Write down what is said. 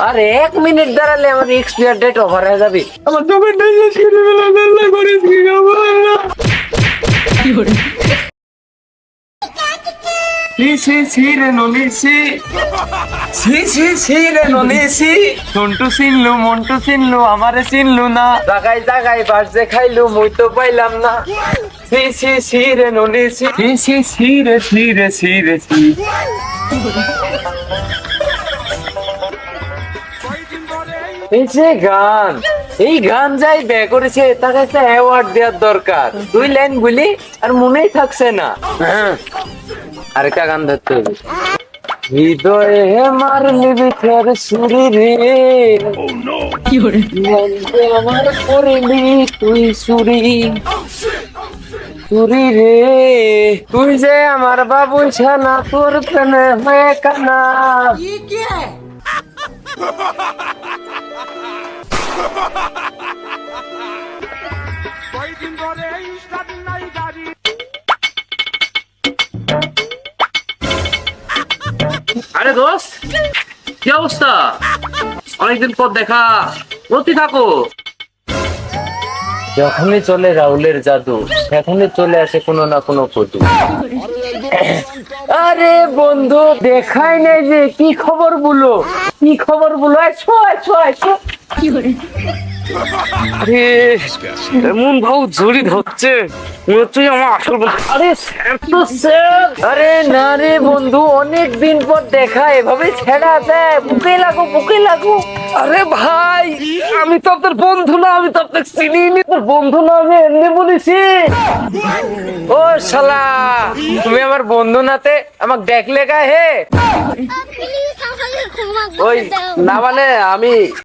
আর 1 minute দাঁড়ালে আমার expire date over হয়ে যাবে। আমার দোকানটা শেষ করে ফেলা, আল্লাহ করিস কি খাবো আল্লাহ। সি রে নলি সি রে নলি সি। সন্টু চিনলু মন্টু চিনলু আমারে চিনলু না, জাগাই জাগাই বাজে খাইলু মুই তো পাইলাম না। সি রে নলি সি রে সি। এই যে গান, এই গান যাই বে করেছে তাকে একটা অ্যাওয়ার্ড দেওয়ার দরকার। 2 লাইন বলি আর মনেই থাকছে না। আরেকটা গান ধরতে হবে। হৃদয়ে মারলি বিথের সুরি রে, আমার করিলি তুই সুরি সুরি রে। তুই যে আমার বাবু ছানা, তোর প্রেমে হয়ে কানা। আরে দোস্ত, কি অবস্থা? অনেকদিন পর দেখা, প্রতি থাকো। যখনই চলে রাহুলের জাদু, সেখানে চলে আসে কোনো না কোনো কটু। আরে বন্ধু দেখাই নাই যে, কি খবর বলো, কি খবর বলো? আরে এমন ভাব জড়িত হচ্ছে, তুই আমার আসল বন্ধু। আরে স্যার তো স্যার। আরে না রে বন্ধু, অনেকদিন পর দেখা, এভাবে ছেড়া যায়? বুকে লাগো। আরে ভাই, আমি তো আপনার বন্ধু না, আমি তো আপনাকে চিনি। তোর বন্ধু না, আমি এমনি বলেছি। ও শালা, তুমি আমার বন্ধু নাতে আমাকে দেখলে গায়ে হে? ওই না মানে আমি